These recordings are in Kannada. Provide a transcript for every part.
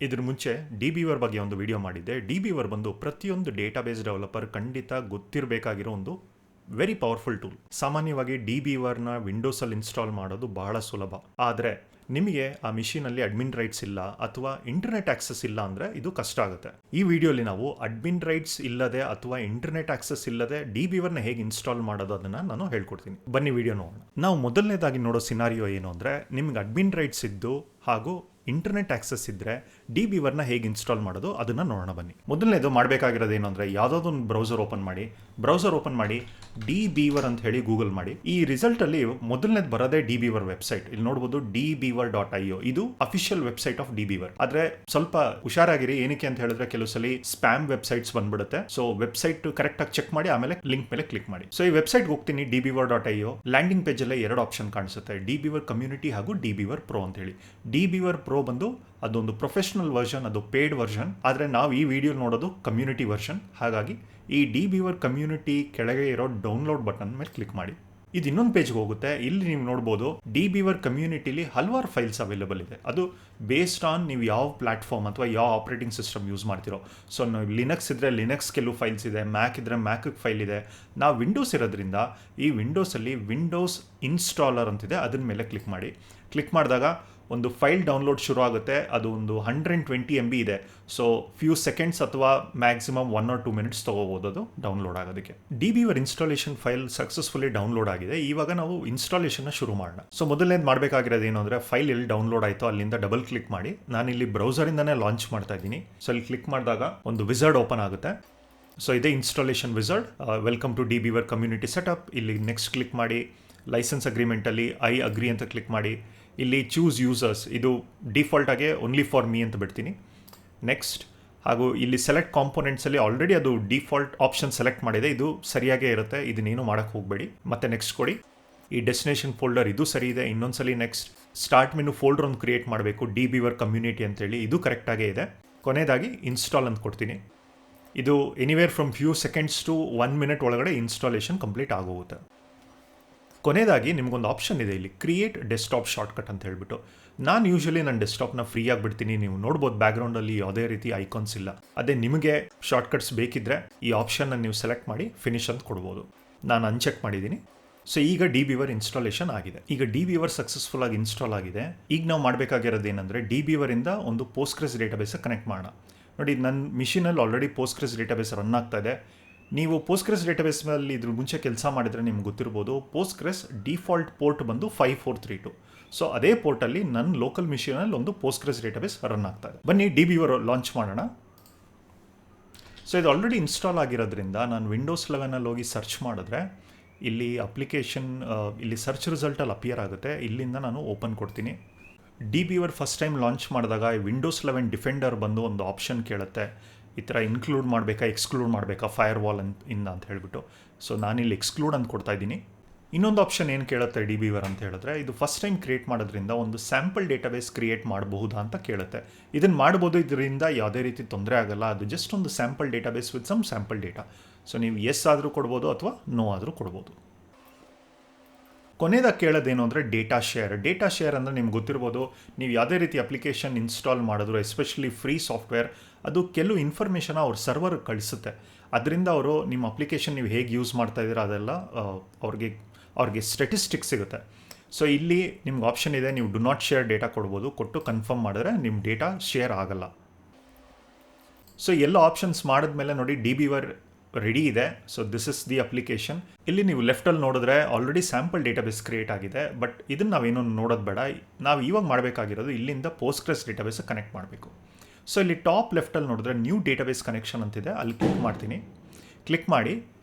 ಇದ್ರ ಮುಂಚೆ DBeaver ಬಗ್ಗೆ ಒಂದು ವಿಡಿಯೋ ಮಾಡಿದ್ದೆ. DBeaver ಬಂದು ಪ್ರತಿಯೊಂದು ಡೇಟಾಬೇಸ್ ಡೆವಲಪರ್ ಖಂಡಿತ ಗೊತ್ತಿರಬೇಕಾಗಿರೋ ಒಂದು ವೆರಿ ಪವರ್ಫುಲ್ ಟೂಲ್. ಸಾಮಾನ್ಯವಾಗಿ DBeaverನ ವಿಂಡೋಸಲ್ಲಿ ಇನ್ಸ್ಟಾಲ್ ಮಾಡೋದು ಬಹಳ ಸುಲಭ. ಆದರೆ ನಿಮಗೆ ಆ ಮಿಷಿನಲ್ಲಿ ಅಡ್ಮಿನ್ ರೈಟ್ಸ್ ಇಲ್ಲ ಅಥವಾ ಇಂಟರ್ನೆಟ್ ಆಕ್ಸೆಸ್ ಇಲ್ಲ ಅಂದರೆ ಇದು ಕಷ್ಟ ಆಗುತ್ತೆ. ಈ ವಿಡಿಯೋಲಿ ನಾವು ಅಡ್ಮಿನ್ ರೈಟ್ಸ್ ಇಲ್ಲದೆ ಅಥವಾ ಇಂಟರ್ನೆಟ್ ಆಕ್ಸೆಸ್ ಇಲ್ಲದೆ DBeaverನ ಹೇಗೆ ಇನ್ಸ್ಟಾಲ್ ಮಾಡೋದು ಅದನ್ನು ನಾನು ಹೇಳ್ಕೊಡ್ತೀನಿ. ಬನ್ನಿ ವಿಡಿಯೋ ನೋಡೋಣ. ನಾವು ಮೊದಲನೇದಾಗಿ ನೋಡೋ ಸಿನಾರಿಯೋ ಏನು ಅಂದರೆ, ನಿಮ್ಗೆ ಅಡ್ಮಿನ್ ರೈಟ್ಸ್ ಇದ್ದು ಹಾಗೂ ಇಂಟರ್ನೆಟ್ ಆಕ್ಸೆಸ್ ಇದ್ದರೆ DBeaverನ ಹೇಗೆ ಇನ್ಸ್ಟಾಲ್ ಮಾಡೋದು ಅದನ್ನು ನೋಡೋಣ ಬನ್ನಿ. ಮೊದಲನೇದು ಮಾಡಬೇಕಾಗಿರೋದು ಏನು ಅಂದರೆ, ಯಾವುದಾದ್ರು ಒಂದು ಬ್ರೌಸರ್ ಓಪನ್ ಮಾಡಿ DBeaver ಅಂತ ಹೇಳಿ ಗೂಗಲ್ ಮಾಡಿ. ಈ ರಿಸಲ್ಟಲ್ಲಿ ಮೊದಲನೇದು ಬರೋದೇ DBeaver ವೆಬ್ಸೈಟ್. ಇಲ್ಲಿ ನೋಡ್ಬೋದು DBeaver.io. ಇದು ಅಫಿಷಿಯಲ್ ವೆಬ್ಸೈಟ್ ಆಫ್ DBeaver. ಆದರೆ ಸ್ವಲ್ಪ ಹುಷಾರಾಗಿರಿ, ಏನಕ್ಕೆ ಅಂತ ಹೇಳಿದ್ರೆ ಕೆಲವು ಸಲ ಸ್ಪ್ಯಾಮ್ ವೆಬ್ಸೈಟ್ಸ್ ಬಂದ್ಬಿಡುತ್ತೆ. ಸೊ ವೆಬ್ಸೈಟ್ ಕರೆಕ್ಟಾಗಿ ಚೆಕ್ ಮಾಡಿ ಆಮೇಲೆ ಲಿಂಕ್ ಮೇಲೆ ಕ್ಲಿಕ್ ಮಾಡಿ. ಸೊ ಈ ವೆಬ್ಸೈಟ್ಗೆ ಹೋಗ್ತೀನಿ, DBeaver.io. ಲ್ಯಾಂಡಿಂಗ್ ಪೇಜಲ್ಲೇ ಎರಡು ಆಪ್ಷನ್ ಕಾಣಿಸುತ್ತೆ, DBeaver ಕಮ್ಯುನಿಟಿ ಹಾಗೂ DBeaver Pro ಅಂತ ಹೇಳಿ. DBeaver Pro ಬಂದು ಅದೊಂದು ಪ್ರೊಫೆಷನಲ್ ವರ್ಷನ್, ಅದು ಪೇಯ್ಡ್ ವರ್ಷನ್. ಆದರೆ ನಾವು ಈ ವಿಡಿಯೋ ನೋಡೋದು ಕಮ್ಯುನಿಟಿ ವರ್ಷನ್. ಹಾಗಾಗಿ ಈ DBeaver ಕಮ್ಯುನಿಟಿ ಕೆಳಗೆ ಇರೋ ಡೌನ್ಲೋಡ್ ಬಟನ್ ಮೇಲೆ ಕ್ಲಿಕ್ ಮಾಡಿ. ಇದು ಇನ್ನೊಂದು ಪೇಜ್ಗೆ ಹೋಗುತ್ತೆ. ಇಲ್ಲಿ ನೀವು ನೋಡ್ಬೋದು DBeaver ಕಮ್ಯುನಿಟಿಲಿ ಹಲವಾರು ಫೈಲ್ಸ್ ಅವೈಲೇಬಲ್ ಇದೆ. ಅದು ಬೇಸ್ಡ್ ಆನ್ ನೀವು ಯಾವ ಪ್ಲಾಟ್ಫಾರ್ಮ್ ಅಥವಾ ಯಾವ ಆಪರೇಟಿಂಗ್ ಸಿಸ್ಟಮ್ ಯೂಸ್ ಮಾಡ್ತಿರೋ. ಸೊ ನಾವು ಲಿನಕ್ಸ್ ಇದ್ದರೆ ಲಿನಕ್ಸ್ ಕೆಲವು ಫೈಲ್ಸ್ ಇದೆ, ಮ್ಯಾಕ್ ಇದ್ದರೆ ಮ್ಯಾಕ್ ಫೈಲ್ ಇದೆ. ನಾವು ವಿಂಡೋಸ್ ಇರೋದ್ರಿಂದ ಈ ವಿಂಡೋಸಲ್ಲಿ ವಿಂಡೋಸ್ ಇನ್ಸ್ಟಾಲರ್ ಅಂತಿದೆ, ಅದ್ರ ಮೇಲೆ ಕ್ಲಿಕ್ ಮಾಡಿ. ಕ್ಲಿಕ್ ಮಾಡಿದಾಗ ಒಂದು ಫೈಲ್ ಡೌನ್ಲೋಡ್ ಶುರು ಆಗುತ್ತೆ. ಅದು ಒಂದು 120 MB ಇದೆ. ಸೊ ಫ್ಯೂ ಸೆಕೆಂಡ್ಸ್ ಅಥವಾ ಮ್ಯಾಕ್ಸಿಮಮ್ 1 or 2 minutes ತೊಗೋಬೋದು ಅದು ಡೌನ್ಲೋಡ್ ಆಗೋದಕ್ಕೆ. DBeaver installation file successfully download ಆಗಿದೆ. ಇವಾಗ ನಾವು ಇನ್ಸ್ಟಾಲೇಷನ್ನ ಶುರು ಮಾಡೋಣ. ಸೊ ಮೊದಲನೇದು ಮಾಡಬೇಕಾಗಿರೋದು ಏನು ಅಂದರೆ, ಫೈಲ್ ಎಲ್ಲಿ ಡೌನ್ಲೋಡ್ ಆಯಿತು ಅಲ್ಲಿಂದ ಡಬಲ್ ಕ್ಲಿಕ್ ಮಾಡಿ. ನಾನಿಲ್ಲಿ ಬ್ರೌಸರಿಂದನೇ ಲಾಂಚ್ ಮಾಡ್ತಾ ಇದ್ದೀನಿ. ಸೊ ಇಲ್ಲಿ ಕ್ಲಿಕ್ ಮಾಡಿದಾಗ ಒಂದು ವಿಝರ್ಡ್ ಓಪನ್ ಆಗುತ್ತೆ. ಸೊ ಇದೇ installation wizard. Welcome to DBeaver community setup. ಇಲ್ಲಿ ನೆಕ್ಸ್ಟ್ ಕ್ಲಿಕ್ ಮಾಡಿ. ಲೈಸೆನ್ಸ್ ಅಗ್ರಿಮೆಂಟಲ್ಲಿ ಐ ಅಗ್ರಿ ಅಂತ ಕ್ಲಿಕ್ ಮಾಡಿ. ಇಲ್ಲಿ ಚೂಸ್ ಯೂಸರ್ಸ್, ಇದು ಡಿಫಾಲ್ಟಾಗೆ ಓನ್ಲಿ ಫಾರ್ ಮೀ ಅಂತ ಬಿಡ್ತೀನಿ. ನೆಕ್ಸ್ಟ್, ಹಾಗೂ ಇಲ್ಲಿ ಸೆಲೆಕ್ಟ್ ಕಾಂಪೋನೆಂಟ್ಸಲ್ಲಿ ಆಲ್ರೆಡಿ ಅದು ಡಿಫಾಲ್ಟ್ ಆಪ್ಷನ್ ಸೆಲೆಕ್ಟ್ ಮಾಡಿದೆ, ಇದು ಸರಿಯಾಗೇ ಇರುತ್ತೆ, ಇದನ್ನೇನು ಮಾಡೋಕ್ಕೆ ಹೋಗಬೇಡಿ. ಮತ್ತೆ ನೆಕ್ಸ್ಟ್ ಕೊಡಿ. ಈ ಡೆಸ್ಟಿನೇಷನ್ ಫೋಲ್ಡರ್ ಇದು ಸರಿ ಇದೆ. ಇನ್ನೊಂದ್ಸಲಿ ನೆಕ್ಸ್ಟ್ ಸ್ಟಾರ್ಟ್ ಮೆನು ಫೋಲ್ಡರ್ ಒಂದು ಕ್ರಿಯೇಟ್ ಮಾಡಬೇಕು, DBeaver ಕಮ್ಯುನಿಟಿ ಅಂತೇಳಿ, ಇದು ಕರೆಕ್ಟಾಗೇ ಇದೆ. ಕೊನೆಯದಾಗಿ ಇನ್ಸ್ಟಾಲ್ ಅಂತ ಕೊಡ್ತೀನಿ. ಇದು anywhere from few seconds to 1 minute ಒಳಗಡೆ ಇನ್ಸ್ಟಾಲೇಷನ್ ಕಂಪ್ಲೀಟ್ ಆಗೋಗುತ್ತೆ. ಕೊನೆಯದಾಗಿ ನಿಮಗೊಂದು ಆಪ್ಷನ್ ಇದೆ ಇಲ್ಲಿ, ಕ್ರಿಯೇಟ್ ಡೆಸ್ಕ್ಟಾಪ್ ಶಾರ್ಟ್ಕಟ್ ಅಂತ ಹೇಳ್ಬಿಟ್ಟು. ನಾನು ಯೂಶಲಿ ನನ್ನ ಡೆಸ್ಕ್ಟಾಪ್ನ ಫ್ರೀ ಆಗಿಬಿಡ್ತೀನಿ. ನೀವು ನೋಡ್ಬೋದು ಬ್ಯಾಕ್ಗ್ರೌಂಡಲ್ಲಿ ಯಾವುದೇ ರೀತಿ ಐಕಾನ್ಸ್ ಇಲ್ಲ. ಅದೇ ನಿಮಗೆ ಶಾರ್ಟ್ಕಟ್ಸ್ ಬೇಕಿದ್ದರೆ ಈ ಆಪ್ಷನ್ನ ನೀವು ಸೆಲೆಕ್ಟ್ ಮಾಡಿ ಫಿನಿಶ್ ಅಂತ ಕೊಡ್ಬೋದು. ನಾನು ಅನ್ಚೆಕ್ ಮಾಡಿದ್ದೀನಿ. ಸೊ ಈಗ DBeaver ಇನ್ಸ್ಟಾಲೇಷನ್ ಆಗಿದೆ. ಈಗ DBeaver ಸಕ್ಸಸ್ಫುಲ್ ಆಗಿ ಇನ್ಸ್ಟಾಲ್ ಆಗಿದೆ. ಈಗ ನಾವು ಮಾಡಬೇಕಾಗಿರೋದು ಏನಂದರೆ, DBeaverಯಿಂದ ಒಂದು ಪೋಸ್ಟ್ಗ್ರೆಸ್ ಡೇಟಾಬೇಸ್ ಕನೆಕ್ಟ್ ಮಾಡೋಣ. ನೋಡಿ, ನನ್ನ ಮಿಷಿನಲ್ಲಿ ಆಲ್ರೆಡಿ ಪೋಸ್ಟ್ಗ್ರೆಸ್ ಡೇಟಾಬೇಸ್ ರನ್ ಆಗ್ತಾ ಇದೆ. ನೀವು ಪೋಸ್ಟ್ಗ್ರೆಸ್ ಡೇಟಾಬೇಸ್ ಮೇಲೆ ಇದ್ರ ಮುಂಚೆ ಕೆಲಸ ಮಾಡಿದರೆ ನಿಮ್ಗೆ ಗೊತ್ತಿರ್ಬೋದು, ಪೋಸ್ಟ್ಗ್ರೆಸ್ ಡಿಫಾಲ್ಟ್ ಪೋರ್ಟ್ ಬಂದು 5432. ಸೊ ಅದೇ ಪೋರ್ಟಲ್ಲಿ ನನ್ನ ಲೋಕಲ್ ಮಿಷಿನಲ್ಲಿ ಒಂದು ಪೋಸ್ಟ್ಗ್ರೆಸ್ ಡೇಟಾಬೇಸ್ ರನ್ ಆಗ್ತಾ ಇದೆ. ಬನ್ನಿ DBeaver ಲಾಂಚ್ ಮಾಡೋಣ. ಸೊ ಇದು ಆಲ್ರೆಡಿ ಇನ್ಸ್ಟಾಲ್ ಆಗಿರೋದ್ರಿಂದ ನಾನು ವಿಂಡೋಸ್ 11 ಹೋಗಿ ಸರ್ಚ್ ಮಾಡಿದ್ರೆ ಇಲ್ಲಿ ಅಪ್ಲಿಕೇಶನ್ ಇಲ್ಲಿ ಸರ್ಚ್ ರಿಸಲ್ಟಲ್ಲಿ ಅಪಿಯರ್ ಆಗುತ್ತೆ. ಇಲ್ಲಿಂದ ನಾನು ಓಪನ್ ಕೊಡ್ತೀನಿ. DBeaver ಫಸ್ಟ್ ಟೈಮ್ ಲಾಂಚ್ ಮಾಡಿದಾಗ ವಿಂಡೋಸ್ 11 ಡಿಫೆಂಡರ್ ಬಂದು ಒಂದು ಆಪ್ಷನ್ ಕೇಳುತ್ತೆ, ಈ ಥರ ಇನ್ಕ್ಲೂಡ್ ಮಾಡಬೇಕಾ ಎಕ್ಸ್ಕ್ಲೂಡ್ ಮಾಡಬೇಕಾ ಫೈರ್ವಾಲ್ ಅಂತ ಹೇಳ್ಬಿಟ್ಟು. ಸೊ ನಾನಿಲ್ಲಿ ಎಕ್ಸ್ಕ್ಲೂಡ್ ಅಂತ ಕೊಡ್ತಾ ಇದ್ದೀನಿ. ಇನ್ನೊಂದು ಆಪ್ಷನ್ ಏನು ಕೇಳುತ್ತೆ DBeaver ಅಂತ ಹೇಳಿದ್ರೆ, ಇದು ಫಸ್ಟ್ ಟೈಮ್ ಕ್ರಿಯೇಟ್ ಮಾಡೋದ್ರಿಂದ ಒಂದು ಸ್ಯಾಂಪಲ್ ಡೇಟಾಬೇಸ್ ಕ್ರಿಯೇಟ್ ಮಾಡಬಹುದಾ ಅಂತ ಕೇಳುತ್ತೆ. ಇದನ್ನು ಮಾಡ್ಬೋದು, ಇದರಿಂದ ಯಾವುದೇ ರೀತಿ ತೊಂದರೆ ಆಗಲ್ಲ. ಅದು ಜಸ್ಟ್ ಒಂದು sample database with some sample data. So ನೀವು ಎಸ್ ಆದರೂ ಕೊಡ್ಬೋದು ಅಥವಾ ನೋ ಆದರೂ ಕೊಡ್ಬೋದು. ಕೊನೆಯದಾಗಿ ಕೇಳೋದೇನು ಅಂದರೆ ಡೇಟಾ ಶೇರ್ ಅಂದರೆ ನಿಮ್ಗೆ ಗೊತ್ತಿರ್ಬೋದು, ನೀವು ಯಾವುದೇ ರೀತಿ ಅಪ್ಲಿಕೇಶನ್ ಇನ್ಸ್ಟಾಲ್ ಮಾಡಿದ್ರು, ಎಸ್ಪೆಷಲಿ ಫ್ರೀ ಸಾಫ್ಟ್ವೇರ್, ಅದು ಕೆಲವು ಇನ್ಫಾರ್ಮೇಷನ್ ಅವ್ರ ಸರ್ವರ್ಗೆ ಕಳಿಸುತ್ತೆ. ಅದರಿಂದ ಅವರು ನಿಮ್ಮ ಅಪ್ಲಿಕೇಶನ್ ನೀವು ಹೇಗೆ ಯೂಸ್ ಮಾಡ್ತಾ ಇದ್ದೀರಾ ಅದೆಲ್ಲ ಅವ್ರಿಗೆ ಸ್ಟ್ಯಾಟಿಸ್ಟಿಕ್ಸ್ ಸಿಗುತ್ತೆ. ಸೊ ಇಲ್ಲಿ ನಿಮ್ಗೆ ಆಪ್ಷನ್ ಇದೆ, ನೀವು ಡು ನಾಟ್ ಶೇರ್ ಡೇಟಾ ಕೊಡ್ಬೋದು. ಕೊಟ್ಟು ಕನ್ಫರ್ಮ್ ಮಾಡಿದ್ರೆ ನಿಮ್ಮ ಡೇಟಾ ಶೇರ್ ಆಗಲ್ಲ. ಸೊ ಎಲ್ಲ ಆಪ್ಷನ್ಸ್ ಮಾಡಿದ್ಮೇಲೆ ನೋಡಿ DBeaver ರೆಡಿ ಇದೆ. So this is the application. ಇಲ್ಲಿ ನೀವು ಲೆಫ್ಟಲ್ಲಿ ನೋಡಿದ್ರೆ ಆಲ್ರೆಡಿ ಸ್ಯಾಂಪಲ್ ಡೇಟಾಬೇಸ್ ಕ್ರಿಯೇಟ್ ಆಗಿದೆ. ಬಟ್ ಇದನ್ನು ನಾವೇನೋ ನೋಡೋದು ಬೇಡ. ನಾವು ಇವಾಗ ಮಾಡಬೇಕಾಗಿರೋದು ಇಲ್ಲಿಂದ ಪೋಸ್ಟ್ಗ್ರೆಸ್ ಡೇಟಾಬೇಸ್ ಕನೆಕ್ಟ್ ಮಾಡಬೇಕು. ಸೊ ಇಲ್ಲಿ ಟಾಪ್ ಲೆಫ್ಟಲ್ಲಿ ನೋಡಿದ್ರೆ ನ್ಯೂ ಡೇಟಾಬೇಸ್ ಕನೆಕ್ಷನ್ ಅಂತಿದೆ, ಅಲ್ಲಿ ಕ್ಲಿಕ್ ಮಾಡ್ತೀನಿ. ಕ್ಲಿಕ್ ಮಾಡಿ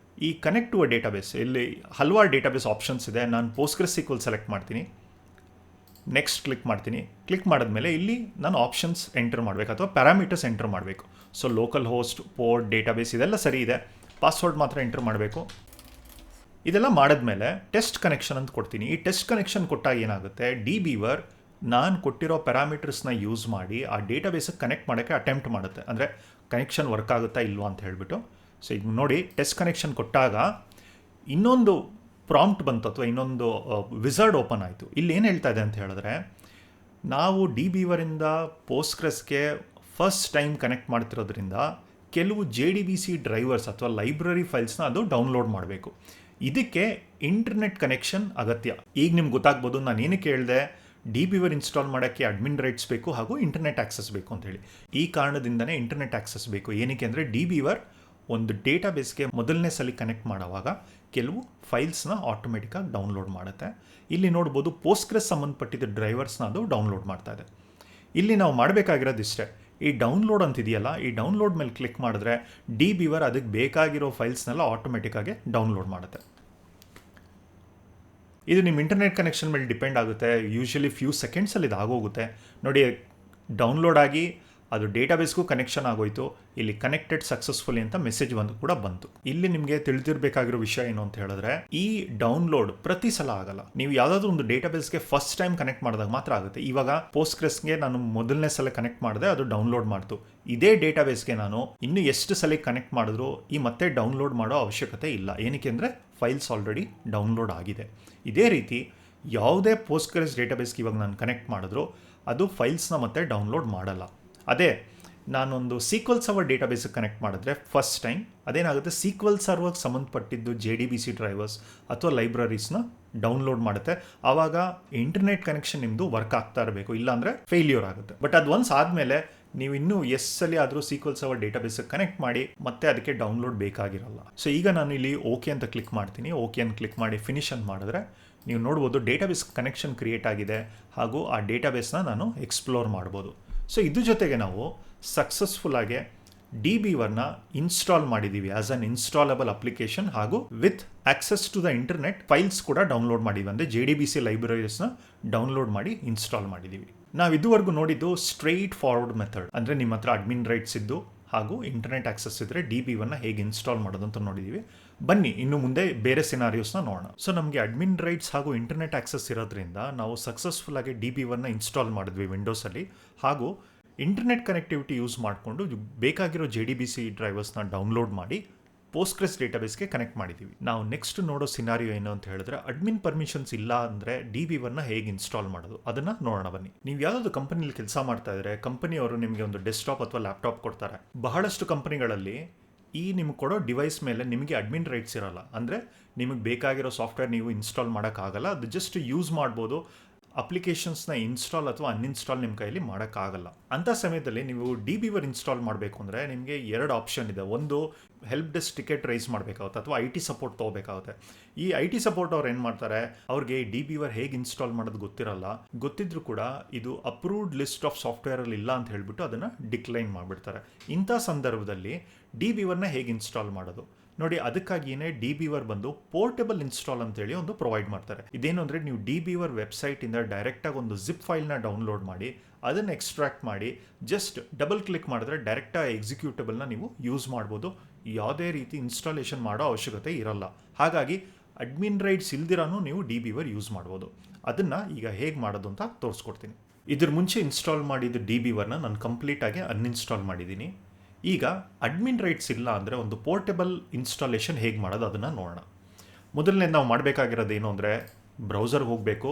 ಈ ಕನೆಕ್ಟ್ ಟು ಅ ಡೇಟಾಬೇಸ್, ಇಲ್ಲಿ ಹಲವಾರು ಡೇಟಾಬೇಸ್ ಆಪ್ಷನ್ಸ್ ಇದೆ. ನಾನು ಪೋಸ್ಟ್ಗ್ರೆಸ್ SQL ಸೆಲೆಕ್ಟ್ ಮಾಡ್ತೀನಿ. ನೆಕ್ಸ್ಟ್ ಕ್ಲಿಕ್ ಮಾಡ್ತೀನಿ. ಕ್ಲಿಕ್ ಮಾಡಿದ್ಮೇಲೆ ಇಲ್ಲಿ ನಾನು ಆಪ್ಷನ್ಸ್ ಎಂಟರ್ ಮಾಡಬೇಕು ಅಥವಾ ಪ್ಯಾರಾಮೀಟರ್ಸ್ ಎಂಟರ್ ಮಾಡಬೇಕು. So local host, port, database ಇದೆಲ್ಲ ಸರಿ ಇದೆ. ಪಾಸ್ವರ್ಡ್ ಮಾತ್ರ ಎಂಟರ್ ಮಾಡಬೇಕು. ಇದೆಲ್ಲ ಮಾಡಿದ್ಮೇಲೆ ಟೆಸ್ಟ್ ಕನೆಕ್ಷನ್ ಅಂತ ಕೊಡ್ತೀನಿ. ಈ ಟೆಸ್ಟ್ ಕನೆಕ್ಷನ್ ಕೊಟ್ಟಾಗ ಏನಾಗುತ್ತೆ, DBeaver ನಾನು ಕೊಟ್ಟಿರೋ ಪ್ಯಾರಾಮೀಟರ್ಸ್ನ ಯೂಸ್ ಮಾಡಿ ಆ ಡೇಟಾಬೇಸಿಗೆ ಕನೆಕ್ಟ್ ಮಾಡೋಕ್ಕೆ ಅಟೆಂಪ್ಟ್ ಮಾಡುತ್ತೆ. ಅಂದರೆ ಕನೆಕ್ಷನ್ ವರ್ಕ್ ಆಗುತ್ತಾ ಇಲ್ವಾ ಅಂತ ಹೇಳ್ಬಿಟ್ಟು. ಸೊ ಈಗ ನೋಡಿ, ಟೆಸ್ಟ್ ಕನೆಕ್ಷನ್ ಕೊಟ್ಟಾಗ ಇನ್ನೊಂದು ಪ್ರಾಂಪ್ಟ್ ಬಂತು ಅಥವಾ ಇನ್ನೊಂದು ವಿಝರ್ಡ್ ಓಪನ್ ಆಯಿತು. ಇಲ್ಲಿ ಏನು ಹೇಳ್ತಾ ಇದೆ ಅಂತ ಹೇಳಿದ್ರೆ, ನಾವು DBeaverಯಿಂದ ಪೋಸ್ಟ್ಗ್ರೆಸ್ಗೆ ಫಸ್ಟ್ ಟೈಮ್ ಕನೆಕ್ಟ್ ಮಾಡ್ತಿರೋದ್ರಿಂದ ಕೆಲವು JDBC ಡ್ರೈವರ್ಸ್ ಅಥವಾ ಲೈಬ್ರರಿ ಫೈಲ್ಸ್ನ ಅದು ಡೌನ್ಲೋಡ್ ಮಾಡಬೇಕು. ಇದಕ್ಕೆ ಇಂಟರ್ನೆಟ್ ಕನೆಕ್ಷನ್ ಅಗತ್ಯ. ಈಗ ನಿಮ್ಗೆ ಗೊತ್ತಾಗ್ಬೋದು ನಾನು ಏನಕ್ಕೆ ಹೇಳಿದೆ, DBeaver ಇನ್ಸ್ಟಾಲ್ ಮಾಡೋಕ್ಕೆ ಅಡ್ಮಿನ್ ರೈಟ್ಸ್ ಬೇಕು ಹಾಗೂ ಇಂಟರ್ನೆಟ್ ಆಕ್ಸೆಸ್ ಬೇಕು ಅಂತ ಹೇಳಿ. ಈ ಕಾರಣದಿಂದನೇ ಇಂಟರ್ನೆಟ್ ಆಕ್ಸೆಸ್ ಬೇಕು. ಏನಕ್ಕೆ ಅಂದರೆ DBeaver ಒಂದು ಡೇಟಾಬೇಸ್ಗೆ ಮೊದಲನೇ ಸಲ ಕನೆಕ್ಟ್ ಮಾಡೋವಾಗ ಕೆಲವು ಫೈಲ್ಸ್ನ ಆಟೋಮೆಟಿಕ್ಕಾಗಿ ಡೌನ್ಲೋಡ್ ಮಾಡುತ್ತೆ. ಇಲ್ಲಿ ನೋಡ್ಬೋದು ಪೋಸ್ಟ್ಗ್ರೆಸ್ ಸಂಬಂಧಪಟ್ಟಿದ್ದ ಡ್ರೈವರ್ಸ್ನ ಅದು ಡೌನ್ಲೋಡ್ ಮಾಡ್ತಾ ಇದೆ. ಇಲ್ಲಿ ನಾವು ಮಾಡಬೇಕಾಗಿರೋದು ಇಷ್ಟೇ, ಈ ಡೌನ್ಲೋಡ್ ಅಂತಿದೆಯಲ್ಲ, ಈ ಡೌನ್ಲೋಡ್ ಮೇಲೆ ಕ್ಲಿಕ್ ಮಾಡಿದ್ರೆ DBeaver ಅದಕ್ಕೆ ಬೇಕಾಗಿರೋ ಫೈಲ್ಸ್ನೆಲ್ಲ ಆಟೋಮೆಟಿಕ್ಕಾಗಿ ಡೌನ್ಲೋಡ್ ಮಾಡುತ್ತೆ. ಇದು ನಿಮ್ಮ ಇಂಟರ್ನೆಟ್ ಕನೆಕ್ಷನ್ ಮೇಲೆ ಡಿಪೆಂಡ್ ಆಗುತ್ತೆ. ಯೂಶಲಿ ಫ್ಯೂ ಸೆಕೆಂಡ್ಸಲ್ಲಿ ಇದು ಆಗೋಗುತ್ತೆ. ನೋಡಿ, ಡೌನ್ಲೋಡ್ ಆಗಿ ಅದು ಡೇಟಾಬೇಸ್ಗೂ ಕನೆಕ್ಷನ್ ಆಗೋಯ್ತು. ಇಲ್ಲಿ ಕನೆಕ್ಟೆಡ್ ಸಕ್ಸಸ್ಫುಲಿ ಅಂತ ಮೆಸೇಜ್ ಕೂಡ ಬಂತು. ಇಲ್ಲಿ ನಿಮಗೆ ತಿಳಿದಿರಬೇಕಾಗಿರೋ ವಿಷಯ ಏನು ಅಂತ ಹೇಳಿದ್ರೆ, ಈ ಡೌನ್ಲೋಡ್ ಪ್ರತಿ ಸಲ ಆಗಲ್ಲ. ನೀವು ಯಾವುದಾದ್ರೂ ಒಂದು ಡೇಟಾಬೇಸ್ಗೆ ಫಸ್ಟ್ ಟೈಮ್ ಕನೆಕ್ಟ್ ಮಾಡಿದಾಗ ಮಾತ್ರ ಆಗುತ್ತೆ. ಇವಾಗ ಪೋಸ್ಟ್ಗ್ರೆಸ್ಗೆ ನಾನು ಮೊದಲನೇ ಸಲ ಕನೆಕ್ಟ್ ಮಾಡಿದೆ, ಅದು ಡೌನ್ಲೋಡ್ ಮಾಡ್ತು. ಇದೇ ಡೇಟಾಬೇಸ್ಗೆ ನಾನು ಇನ್ನು ಎಷ್ಟು ಸಲ ಕನೆಕ್ಟ್ ಮಾಡಿದ್ರು ಈ ಮತ್ತೆ ಡೌನ್ಲೋಡ್ ಮಾಡೋ ಅವಶ್ಯಕತೆ ಇಲ್ಲ. ಏನಕ್ಕೆ ಅಂದರೆ ಫೈಲ್ಸ್ ಆಲ್ರೆಡಿ ಡೌನ್ಲೋಡ್ ಆಗಿದೆ. ಇದೇ ರೀತಿ ಯಾವುದೇ ಪೋಸ್ಟ್ಗ್ರೆಸ್ ಡೇಟಾಬೇಸ್ಗೆ ಇವಾಗ ನಾನು ಕನೆಕ್ಟ್ ಮಾಡಿದ್ರು ಅದು ಫೈಲ್ಸ್ನ ಮತ್ತೆ ಡೌನ್ಲೋಡ್ ಮಾಡಲ್ಲ. ಅದೇ ನಾನೊಂದು SQL ಸರ್ವರ್ ಡೇಟಾಬೇಸ್ಗೆ ಕನೆಕ್ಟ್ ಮಾಡಿದ್ರೆ ಫಸ್ಟ್ ಟೈಮ್ ಅದೇನಾಗುತ್ತೆ, SQL ಸರ್ವರ್ಗೆ ಸಂಬಂಧಪಟ್ಟಿದ್ದು JDBC ಡ್ರೈವರ್ಸ್ ಅಥವಾ ಲೈಬ್ರರೀಸ್ನ ಡೌನ್ಲೋಡ್ ಮಾಡುತ್ತೆ. ಆವಾಗ ಇಂಟರ್ನೆಟ್ ಕನೆಕ್ಷನ್ ನಿಮ್ಮದು ವರ್ಕ್ ಆಗ್ತಾ ಇರಬೇಕು, ಇಲ್ಲಾಂದರೆ ಫೇಲ್ಯೂರ್ ಆಗುತ್ತೆ. ಬಟ್ ಅದು ಒನ್ಸ್ ಆದಮೇಲೆ ನೀವು ಇನ್ನೂ ಎಷ್ಟಲ್ಲಿ ಆದರೂ SQL ಸರ್ವರ್ ಡೇಟಾಬೇಸ್ಗೆ ಕನೆಕ್ಟ್ ಮಾಡಿ ಮತ್ತೆ ಅದಕ್ಕೆ ಡೌನ್ಲೋಡ್ ಬೇಕಾಗಿರಲ್ಲ. ಸೊ ಈಗ ನಾನು ಇಲ್ಲಿ ಓಕೆ ಅಂತ ಕ್ಲಿಕ್ ಮಾಡ್ತೀನಿ. ಓಕೆ ಅಂತ ಕ್ಲಿಕ್ ಮಾಡಿ ಫಿನಿಶ್ ಅಂತ ಮಾಡಿದ್ರೆ ನೀವು ನೋಡ್ಬೋದು ಡೇಟಾಬೇಸ್ ಕನೆಕ್ಷನ್ ಕ್ರಿಯೇಟ್ ಆಗಿದೆ ಹಾಗೂ ಆ ಡೇಟಾಬೇಸ್ನ ನಾನು ಎಕ್ಸ್ಪ್ಲೋರ್ ಮಾಡ್ಬೋದು. ಸೊ ಇದ್ರ ಜೊತೆಗೆ ನಾವು ಸಕ್ಸಸ್ಫುಲ್ಲಾಗಿ DBeaverನ ಇನ್ಸ್ಟಾಲ್ ಮಾಡಿದ್ದೀವಿ ಆಸ್ ಅನ್ ಇನ್ಸ್ಟಾಲಬಲ್ ಅಪ್ಲಿಕೇಶನ್ ಹಾಗೂ with access to the internet files ಕೂಡ ಡೌನ್ಲೋಡ್ ಮಾಡಿದ್ದೀವಿ. ಅಂದರೆ JDBC ಲೈಬ್ರರೀಸ್ನ ಡೌನ್ಲೋಡ್ ಮಾಡಿ ಇನ್ಸ್ಟಾಲ್ ಮಾಡಿದ್ದೀವಿ. ನಾವು ಇದುವರೆಗೂ ನೋಡಿದ್ದು ಸ್ಟ್ರೈಟ್ ಫಾರ್ವರ್ಡ್ ಮೆಥಡ್, ಅಂದರೆ ನಿಮ್ಮ ಹತ್ರ ಅಡ್ಮಿನ್ ರೈಟ್ಸ್ ಇದ್ದು ಹಾಗೂ ಇಂಟರ್ನೆಟ್ ಆಕ್ಸೆಸ್ ಇದ್ದರೆ DBeaverನ ಹೇಗೆ ಇನ್ಸ್ಟಾಲ್ ಮಾಡೋದು ಅಂತ ನೋಡಿದ್ದೀವಿ. ಬನ್ನಿ ಇನ್ನು ಮುಂದೆ ಬೇರೆ ಸಿನಾರಿಯೋಸ್ನ ನೋಡೋಣ. ಸೊ ನಮಗೆ ಅಡ್ಮಿನ್ ರೈಟ್ಸ್ ಹಾಗೂ ಇಂಟರ್ನೆಟ್ ಆಕ್ಸೆಸ್ ಇರೋದ್ರಿಂದ ನಾವು ಸಕ್ಸಸ್ಫುಲ್ಲಾಗಿ DBeaverನ ಇನ್ಸ್ಟಾಲ್ ಮಾಡಿದ್ವಿ ವಿಂಡೋಸಲ್ಲಿ. ಹಾಗೂ ಇಂಟರ್ನೆಟ್ ಕನೆಕ್ಟಿವಿಟಿ ಯೂಸ್ ಮಾಡಿಕೊಂಡು ಬೇಕಾಗಿರೋ JDBC ಡ್ರೈವರ್ಸ್ನ ಡೌನ್ಲೋಡ್ ಮಾಡಿ ಪೋಸ್ಟ್ಗ್ರೆಸ್ ಡೇಟಾಬೇಸ್ಗೆ ಕನೆಕ್ಟ್ ಮಾಡಿದ್ದೀವಿ. ನಾವು ನೆಕ್ಸ್ಟ್ ನೋಡೋ ಸಿನಾರಿಯೋ ಏನು ಅಂತ ಹೇಳಿದ್ರೆ, ಅಡ್ಮಿನ್ ಪರ್ಮಿಷನ್ಸ್ ಇಲ್ಲ ಅಂದರೆ DBeaverನ ಹೇಗೆ ಇನ್ಸ್ಟಾಲ್ ಮಾಡೋದು ಅದನ್ನು ನೋಡೋಣ ಬನ್ನಿ. ನೀವು ಯಾವುದಾದ್ರು ಕಂಪನಿಲಿ ಕೆಲಸ ಮಾಡ್ತಾ ಇದ್ರೆ ಕಂಪನಿಯವರು ನಿಮಗೆ ಒಂದು ಡೆಸ್ಕ್ಟಾಪ್ ಅಥವಾ ಲ್ಯಾಪ್ಟಾಪ್ ಕೊಡ್ತಾರೆ. ಬಹಳಷ್ಟು ಕಂಪನಿಗಳಲ್ಲಿ ಈ ನಿಮ್ಗೆ ಕೊಡೋ ಡಿವೈಸ್ ಮೇಲೆ ನಿಮಗೆ ಅಡ್ಮಿನ್ ರೈಟ್ಸ್ ಇರಲ್ಲ. ಅಂದರೆ ನಿಮಗೆ ಬೇಕಾಗಿರೋ ಸಾಫ್ಟ್ವೇರ್ ನೀವು ಇನ್ಸ್ಟಾಲ್ ಮಾಡೋಕ್ಕಾಗಲ್ಲ. ಅದು ಜಸ್ಟ್ ಯೂಸ್ ಮಾಡ್ಬೋದು. ಅಪ್ಲಿಕೇಶನ್ಸ್ನ ಇನ್ಸ್ಟಾಲ್ ಅಥವಾ ಅನ್ಇನ್ಸ್ಟಾಲ್ ನಿಮ್ಮ ಕೈಯಲ್ಲಿ ಮಾಡೋಕ್ಕಾಗಲ್ಲ. ಅಂಥ ಸಮಯದಲ್ಲಿ ನೀವು DBeaver ಇನ್ಸ್ಟಾಲ್ ಮಾಡಬೇಕು ಅಂದರೆ ನಿಮಗೆ ಎರಡು ಆಪ್ಷನ್ ಇದೆ. ಒಂದು, ಹೆಲ್ಪ್ ಡೆಸ್ಕ್ ಟಿಕೆಟ್ ರೈಸ್ ಮಾಡಬೇಕಾಗುತ್ತೆ ಅಥವಾ IT ಸಪೋರ್ಟ್ ತೊಗೋಬೇಕಾಗುತ್ತೆ. ಈ IT ಸಪೋರ್ಟ್ ಅವ್ರು ಏನು ಮಾಡ್ತಾರೆ, ಅವ್ರಿಗೆ DBeaver ಹೇಗೆ ಇನ್ಸ್ಟಾಲ್ ಮಾಡೋದು ಗೊತ್ತಿರಲ್ಲ. ಗೊತ್ತಿದ್ರೂ ಕೂಡ ಇದು ಅಪ್ರೂವ್ಡ್ ಲಿಸ್ಟ್ ಆಫ್ ಸಾಫ್ಟ್ವೇರಲ್ಲಿ ಇಲ್ಲ ಅಂತ ಹೇಳ್ಬಿಟ್ಟು ಅದನ್ನು ಡಿಕ್ಲೈನ್ ಮಾಡಿಬಿಡ್ತಾರೆ. ಇಂಥ ಸಂದರ್ಭದಲ್ಲಿ DBeaverನ ಹೇಗೆ ಇನ್ಸ್ಟಾಲ್ ಮಾಡೋದು ನೋಡಿ, ಅದಕ್ಕಾಗಿಯೇ DBeaver ಬಂದು ಪೋರ್ಟೇಬಲ್ ಇನ್ಸ್ಟಾಲ್ ಅಂತೇಳಿ ಒಂದು ಪ್ರೊವೈಡ್ ಮಾಡ್ತಾರೆ. ಇದೇನು ಅಂದರೆ ನೀವು DBeaver ವೆಬ್ಸೈಟಿಂದ ಡೈರೆಕ್ಟಾಗಿ ಒಂದು ಜಿಪ್ ಫೈಲ್ನ ಡೌನ್ಲೋಡ್ ಮಾಡಿ ಅದನ್ನು ಎಕ್ಸ್ಟ್ರಾಕ್ಟ್ ಮಾಡಿ ಜಸ್ಟ್ ಡಬಲ್ ಕ್ಲಿಕ್ ಮಾಡಿದ್ರೆ ಡೈರೆಕ್ಟಾಗಿ ಎಕ್ಸಿಕ್ಯೂಟಬಲ್ನ ನೀವು ಯೂಸ್ ಮಾಡ್ಬೋದು. ಯಾವುದೇ ರೀತಿ ಇನ್ಸ್ಟಾಲೇಷನ್ ಮಾಡೋ ಅವಶ್ಯಕತೆ ಇರಲ್ಲ. ಹಾಗಾಗಿ ಅಡ್ಮಿನ್ ರೈಟ್ಸ್ ಇಲ್ದಿರಾನು ನೀವು DBeaver ಯೂಸ್ ಮಾಡ್ಬೋದು. ಅದನ್ನು ಈಗ ಹೇಗೆ ಮಾಡೋದು ಅಂತ ತೋರಿಸ್ಕೊಡ್ತೀನಿ. ಇದ್ರ ಮುಂಚೆ ಇನ್ಸ್ಟಾಲ್ ಮಾಡಿದ DBeaverನ ನಾನು ಕಂಪ್ಲೀಟಾಗಿ ಅನ್ಇನ್ಸ್ಟಾಲ್ ಮಾಡಿದ್ದೀನಿ. ಈಗ ಅಡ್ಮಿನ್ ರೈಟ್ಸ್ ಇಲ್ಲ ಅಂದರೆ ಒಂದು ಪೋರ್ಟೇಬಲ್ ಇನ್ಸ್ಟಾಲೇಷನ್ ಹೇಗೆ ಮಾಡೋದು ಅದನ್ನು ನೋಡೋಣ. ಮೊದಲನೇ ನಾವು ಮಾಡಬೇಕಾಗಿರೋದು ಏನು ಅಂದರೆ, ಬ್ರೌಸರ್ಗೆ ಹೋಗಬೇಕು.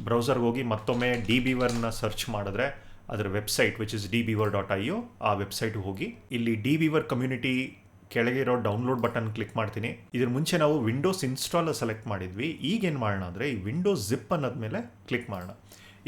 ಬ್ರೌಸರ್ಗೆ ಹೋಗಿ ಮತ್ತೊಮ್ಮೆ DBeaverನ ಸರ್ಚ್ ಮಾಡಿದ್ರೆ ಅದರ ವೆಬ್ಸೈಟ್ ವಿಚ್ ಇಸ್ DBeaver.io ಆ ವೆಬ್ಸೈಟ್ಗೆ ಹೋಗಿ ಇಲ್ಲಿ DBeaver ಕಮ್ಯುನಿಟಿ ಕೆಳಗೆ ಇರೋ ಡೌನ್ಲೋಡ್ ಬಟನ್ ಕ್ಲಿಕ್ ಮಾಡ್ತೀನಿ. ಇದ್ರ ಮುಂಚೆ ನಾವು ವಿಂಡೋಸ್ ಇನ್ಸ್ಟಾಲ್ ಸೆಲೆಕ್ಟ್ ಮಾಡಿದ್ವಿ. ಈಗೇನು ಮಾಡೋಣ ಅಂದರೆ ಈ ವಿಂಡೋಸ್ ಜಿಪ್ ಅನ್ನೋದ ಮೇಲೆ ಕ್ಲಿಕ್ ಮಾಡೋಣ.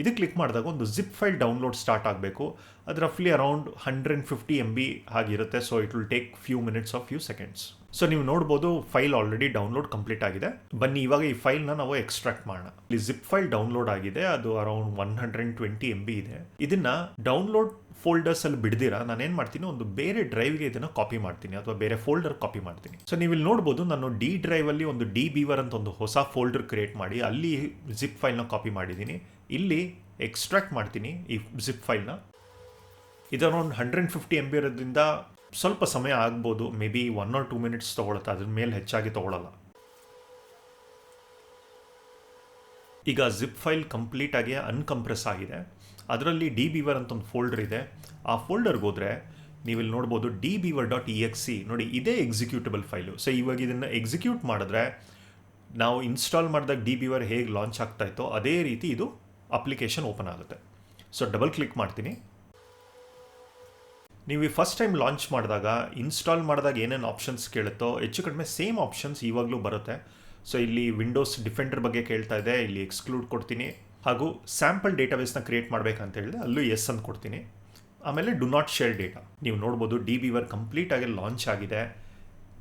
ಇದು ಕ್ಲಿಕ್ ಮಾಡಿದಾಗ ಒಂದು ಜಿಪ್ ಫೈಲ್ ಡೌನ್ಲೋಡ್ ಸ್ಟಾರ್ಟ್ ಆಗಬೇಕು. ಅದು ರಫ್ಲಿ ಅರೌಂಡ್ 150 MB ಆಗಿರುತ್ತೆ. So it will take few minutes of few seconds. So ನೀವು ನೋಡ್ಬೋದು ಫೈಲ್ ಆಲ್ರೆಡಿ ಡೌನ್ಲೋಡ್ ಕಂಪ್ಲೀಟ್ ಆಗಿದೆ. ಬನ್ನಿ ಇವಾಗ ಈ ಫೈಲ್ನ ನಾವು ಎಕ್ಸ್ಟ್ರಾಕ್ಟ್ ಮಾಡೋಣ. ಇಲ್ಲಿ ಜಿಪ್ ಫೈಲ್ ಡೌನ್ಲೋಡ್ ಆಗಿದೆ. ಅದು ಅರೌಂಡ್ 120 MB ಇದೆ. ಇದನ್ನ ಡೌನ್ಲೋಡ್ ಫೋಲ್ಡರ್ಸ್ ಅಲ್ಲಿ ಬಿಡ್ದಿರಾ ನಾನೇನು ಮಾಡ್ತೀನಿ, ಒಂದು ಬೇರೆ ಡ್ರೈವ್ಗೆ ಇದನ್ನು ಕಾಪಿ ಮಾಡ್ತೀನಿ ಅಥವಾ ಬೇರೆ ಫೋಲ್ಡರ್ ಕಾಪಿ ಮಾಡ್ತೀನಿ. ಸೊ ನೀವು ಇಲ್ಲಿ ನೋಡ್ಬೋದು ನಾನು D ಡ್ರೈವ್ ಅಲ್ಲಿ ಒಂದು DBeaver ಅಂತ ಒಂದು ಹೊಸ ಫೋಲ್ಡರ್ ಕ್ರಿಯೇಟ್ ಮಾಡಿ ಅಲ್ಲಿ ಜಿಪ್ ಫೈಲ್ನ ಕಾಪಿ ಮಾಡಿದ್ದೀನಿ. ಇಲ್ಲಿ ಎಕ್ಸ್ಟ್ರಾಕ್ಟ್ ಮಾಡ್ತೀನಿ ಈ ಜಿಪ್ ಫೈಲ್ನ. ಇದು ಅರೌಂಡ್ 150 MB ಇರೋದ್ರಿಂದ ಸ್ವಲ್ಪ ಸಮಯ ಆಗ್ಬೋದು, ಮೇ ಬಿ 1 or 2 minutes ತೊಗೊಳುತ್ತೆ. ಅದ್ರ ಮೇಲೆ ಹೆಚ್ಚಾಗಿ ತೊಗೊಳಲ್ಲ. ಈಗ ಜಿಪ್ ಫೈಲ್ ಕಂಪ್ಲೀಟಾಗಿ ಅನ್ಕಂಪ್ರೆಸ್ ಆಗಿದೆ. ಅದರಲ್ಲಿ DBeaver ಅಂತ ಒಂದು ಫೋಲ್ಡರ್ ಇದೆ. ಆ ಫೋಲ್ಡರ್ಗೆ ಹೋದರೆ ನೀವು ಇಲ್ಲಿ ನೋಡ್ಬೋದು DBeaver.exe. ನೋಡಿ, ಇದೇ ಎಕ್ಸಿಕ್ಯೂಟಬಲ್ ಫೈಲು. ಸೊ ಇವಾಗ ಇದನ್ನು ಎಕ್ಸಿಕ್ಯೂಟ್ ಮಾಡಿದ್ರೆ ನಾವು ಇನ್ಸ್ಟಾಲ್ ಮಾಡಿದಾಗ DBeaver ಹೇಗೆ ಲಾಂಚ್ ಆಗ್ತಾ ಇತ್ತೋ ಅದೇ ರೀತಿ ಇದು ಅಪ್ಲಿಕೇಶನ್ ಓಪನ್ ಆಗುತ್ತೆ. ಸೊ ಡಬಲ್ ಕ್ಲಿಕ್ ಮಾಡ್ತೀನಿ. ನೀವು ಫಸ್ಟ್ ಟೈಮ್ ಲಾಂಚ್ ಮಾಡಿದಾಗ ಇನ್ಸ್ಟಾಲ್ ಮಾಡಿದಾಗ ಏನೇನು ಆಪ್ಷನ್ಸ್ ಕೇಳುತ್ತೋ ಹೆಚ್ಚು ಕಡಿಮೆ ಸೇಮ್ ಆಪ್ಷನ್ಸ್ ಇವಾಗಲೂ ಬರುತ್ತೆ. ಸೊ ಇಲ್ಲಿ ವಿಂಡೋಸ್ ಡಿಫೆಂಡರ್ ಬಗ್ಗೆ ಕೇಳ್ತಾ ಇದೆ, ಇಲ್ಲಿ ಎಕ್ಸ್ಕ್ಲೂಡ್ ಕೊಡ್ತೀನಿ. ಹಾಗೂ ಸ್ಯಾಂಪಲ್ ಡೇಟಾಬೇಸ್ನ ಕ್ರಿಯೇಟ್ ಮಾಡಬೇಕಂತ ಹೇಳಿದ್ರೆ ಅಲ್ಲೂ ಎಸ್ ಅಂತ ಕೊಡ್ತೀನಿ. ಆಮೇಲೆ ಡು ನಾಟ್ ಶೇರ್ ಡೇಟಾ. ನೀವು ನೋಡ್ಬೋದು DBeaver ಕಂಪ್ಲೀಟಾಗಿ ಲಾಂಚ್ ಆಗಿದೆ.